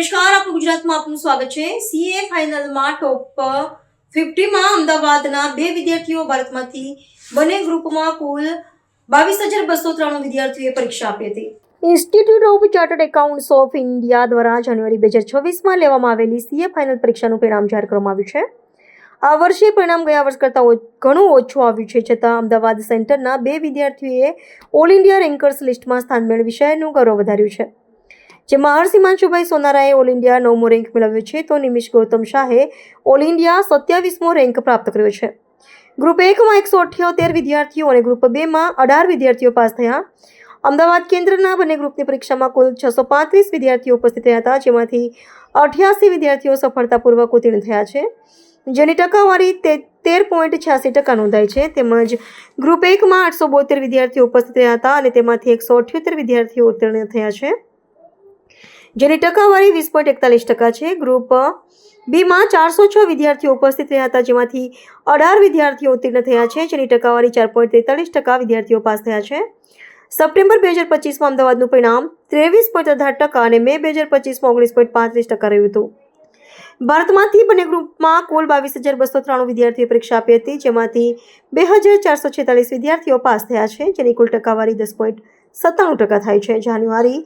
નમસ્કાર, આપણું ગુજરાતમાં આપનું સ્વાગત છે। સીએ ફાઇનલમાં ટોપ 50માં અમદાવાદના બે વિદ્યાર્થીઓ ભારતમાંથી બંને ગ્રુપમાં કુલ 22,293 વિદ્યાર્થીઓએ પરીક્ષા આપી હતી। Institute of chartered accounts of India દ્વારા જાન્યુઆરી 2026માં લેવામાં આવેલી સીએ ફાઇનલ પરીક્ષાનું પરિણામ જાહેર કરવામાં આવ્યું છે। આ વર્ષે પરિણામ ગયા વર્ષ કરતાં ઘણું ઓછું આવ્યું છે, છતાં અમદાવાદ સેન્ટરના બે વિદ્યાર્થીઓએ ઓલ ઇન્ડિયા રેન્કર્સ લિસ્ટમાં સ્થાન મેળવી શહેરનું ગૌરવ વધાર્યું છે। જેમાં હરસિમાંશુભાઈ સોનારાએ ઓલ ઇન્ડિયા 9મો રેન્ક મેળવ્યો છે, તો નિમિષ ગૌતમ શાહે ઓલ ઇન્ડિયા 27મો રેન્ક પ્રાપ્ત કર્યો છે। ગ્રુપ 1માં 178 વિદ્યાર્થીઓ અને ગ્રુપ 2માં 18 વિદ્યાર્થીઓ પાસ થયા। અમદાવાદ કેન્દ્રના બંને ગ્રુપની પરીક્ષામાં કુલ 635 વિદ્યાર્થીઓ ઉપસ્થિત રહ્યા હતા, જેમાંથી 88 વિદ્યાર્થીઓ સફળતાપૂર્વક ઉત્તીર્ણ થયા છે, જેની ટકાવારી 13.86% નોંધાઈ છે। તેમજ ગ્રુપ 1માં 872 વિદ્યાર્થીઓ ઉપસ્થિત રહ્યા હતા અને તેમાંથી 178 વિદ્યાર્થીઓ ઉત્તીર્ણ થયા છે, જેની ટકાવારી 20.41% છે। ગ્રુપ બીમાં 406 વિદ્યાર્થીઓ ઉપસ્થિત રહ્યા હતા, જેમાંથી 18 વિદ્યાર્થીઓ ઉત્તીર્ણ થયા છે, જેની ટકાવારી 4.43% વિદ્યાર્થીઓ પાસ થયા છે। સપ્ટેમ્બર 2025માં અમદાવાદનું પરિણામ 23.18% અને મે 2025માં 19.35% રહ્યું હતું। ભારતમાંથી બંને ગ્રુપમાં કુલ 22,293 વિદ્યાર્થીઓએ પરીક્ષા આપી હતી, જેમાંથી 2,446 વિદ્યાર્થીઓ પાસ થયા છે, જેની કુલ ટકાવારી 10.97% થાય છે। જાન્યુઆરી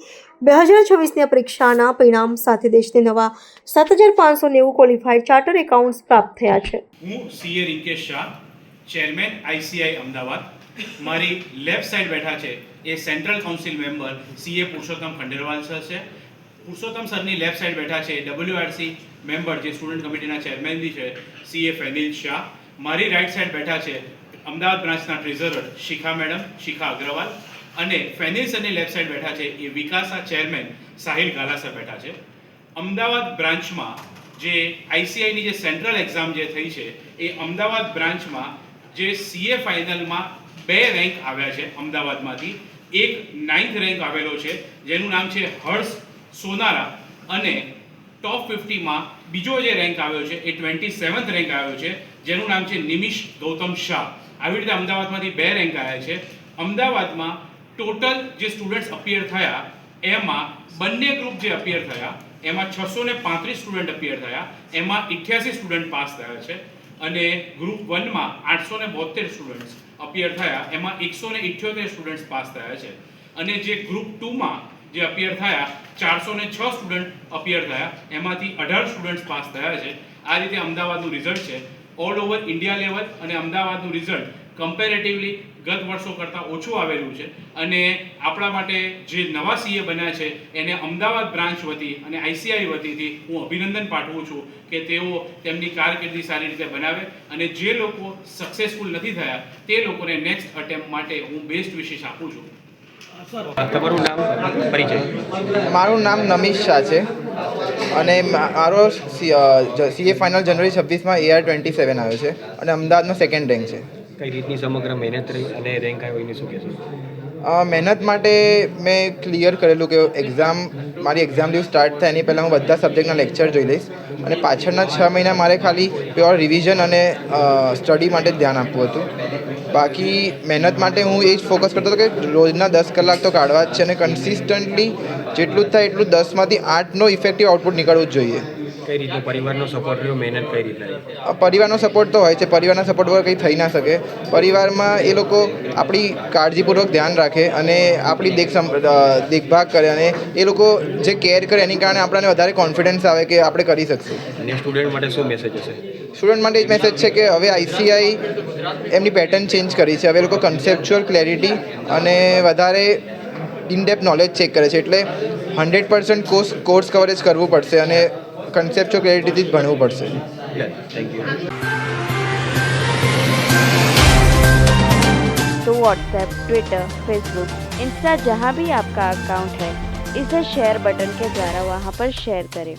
2026ની પરીક્ષાના પરિણામ સાથે દેશને નવા 7,590 ક્વોલિફાઈડ ચાર્ટર્ડ એકાઉન્ટ્સ પ્રાપ્ત થયા છે। હું CA Rinkesh Shah, chairman ICAI Ahmedabad. મારી લેફ્ટ સાઈડ બેઠા છે એ central council member CA Purushottam Khandelwal sir છે। પુરુષોત્તમ સરની લેફ્ટ સાઈડ બેઠા છે ડબલ્યુઆરસી મેમ્બર જે સ્ટુડન્ટ કમિટીના ચેરમેન બી છે સીએ ફેનિલ શાહ। મારી રાઈટ સાઈડ બેઠા છે અમદાવાદ બ્રાન્ચના ટ્રેઝરર શિખા મેડમ, શિખા અગ્રવાલ, અને ફેનિલ સરની લેફ્ટ સાઈડ બેઠા છે એ વિકાસના ચેરમેન સાહિલ ગાલા સર બેઠા છે। અમદાવાદ બ્રાન્ચમાં જે આઈસીઆઈની જે સેન્ટ્રલ એક્ઝામ જે થઈ છે એ અમદાવાદ બ્રાન્ચમાં જે સીએ ફાઇનલમાં 2 રેન્ક આવ્યા છે અમદાવાદમાંથી। એક 9th રેન્ક આવેલો છે જેનું નામ છે હર્ષ સોનારા, અને ટોપ 50માં બીજો જે રેન્ક આવ્યો છે એ 27th રેન્ક આવ્યો છે જેનું નામ છે નિમિષ ગૌતમ શાહ। આવી રીતે અમદાવાદમાંથી 2 રેન્ક આવ્યા છે। અમદાવાદમાં ટોટલ જે સ્ટુડન્ટ્સ અપિયર થયા એમાં બંને ગ્રુપ જે અપિયર થયા એમાં 635 સ્ટુડન્ટ અપિયર થયા, એમાં 88 સ્ટુડન્ટ પાસ થયા છે, અને ગ્રુપ 1માં 872 સ્ટુડન્ટ્સ અપિયર થયા, એમાં 178 સ્ટુડન્ટ્સ પાસ થયા છે, અને જે ગ્રુપ 2માં જે અપિયર થયા 406 સ્ટુડન્ટ અપિયર થયા, એમાંથી 18 સ્ટુડન્ટ્સ પાસ થયા છે। આ રીતે અમદાવાદનું રિઝલ્ટ છે ઓલ ઓવર ઇન્ડિયા લેવલ, અને અમદાવાદનું રિઝલ્ટ કમ્પેરેટિવલી ગત વર્ષો કરતાં ઓછું આવેલું છે, અને આપણા માટે જે નવા સીએ બન્યા છે એને અમદાવાદ બ્રાન્ચ વતી અને આઈસીઆઈ વતીથી હું અભિનંદન પાઠવું છું કે તેઓ તેમની કારકિર્દી સારી રીતે બનાવે, અને જે લોકો સક્સેસફુલ નથી થયા તે લોકોને નેક્સ્ટ અટેમ્પ્ટ માટે હું બેસ્ટ વિશેષ આપું છું। તમારું નામ, પરિચય? મારું નામ નમિષ શાહ છે અને મારો સીએ ફાઇનલ જાન્યુઆરી 26માં AR27 આવ્યો છે અને અમદાવાદમાં 2nd રેન્ક છે। કઈ રીતની સમગ્ર મહેનત રહી અને રેન્ક આવ્યો એની શું કહેશો? મહેનત માટે મેં ક્લિયર કરેલું કે મારી એક્ઝામ લીવ સ્ટાર્ટ થાય એની પહેલાં હું બધા સબ્જેક્ટના લેક્ચર જોઈ લઈશ, અને પાછળના 6 મહિના મારે ખાલી પ્યોર રિવિઝન અને સ્ટડી માટે જ ધ્યાન આપવું હતું। બાકી મહેનત માટે હું એ જ ફોકસ કરતો હતો કે રોજના 10 કલાક તો કાઢવા જ છે, અને કન્સિસ્ટન્ટલી જેટલું જ થાય એટલું 10માંથી 8નો ઇફેક્ટિવ આઉટપુટ નીકળવું જ જોઈએ। કઈ રીતનો પરિવારનો સપોર્ટ રહ્યો, મહેનત કઈ રીતના? પરિવારનો સપોર્ટ તો હોય છે, પરિવારના સપોર્ટ વગર કંઈ થઈ ના શકે। પરિવારમાં એ લોકો આપણી કાળજીપૂર્વક ધ્યાન રાખે અને આપણી દેખભાળ કરે, અને એ લોકો જે કેર કરે એની કારણે આપણને વધારે કોન્ફિડન્સ આવે કે આપણે કરી શકશું। અને સ્ટુડન્ટ માટે શું મેસેજ હશે? સ્ટુડન્ટ માટે જ મેસેજ છે કે હવે આઈસીઆઈ એમની પેટર્ન ચેન્જ કરી છે, હવે એ લોકો કન્સેપ્ચ્યુઅલ ક્લેરિટી અને વધારે ઇનડેપ્થ નોલેજ ચેક કરે છે, એટલે 100% કોર્સ કવરેજ કરવું પડશે અને કન્સેપ્ચ્યુઅલ ક્લેરિટીથી જ ભણવું પડશે। Thank you. तो व्हाट्सएप, ट्विटर, फेसबुक, इंस्टा जहाँ भी आपका अकाउंट है, इसे शेयर बटन के द्वारा वहाँ पर शेयर करें।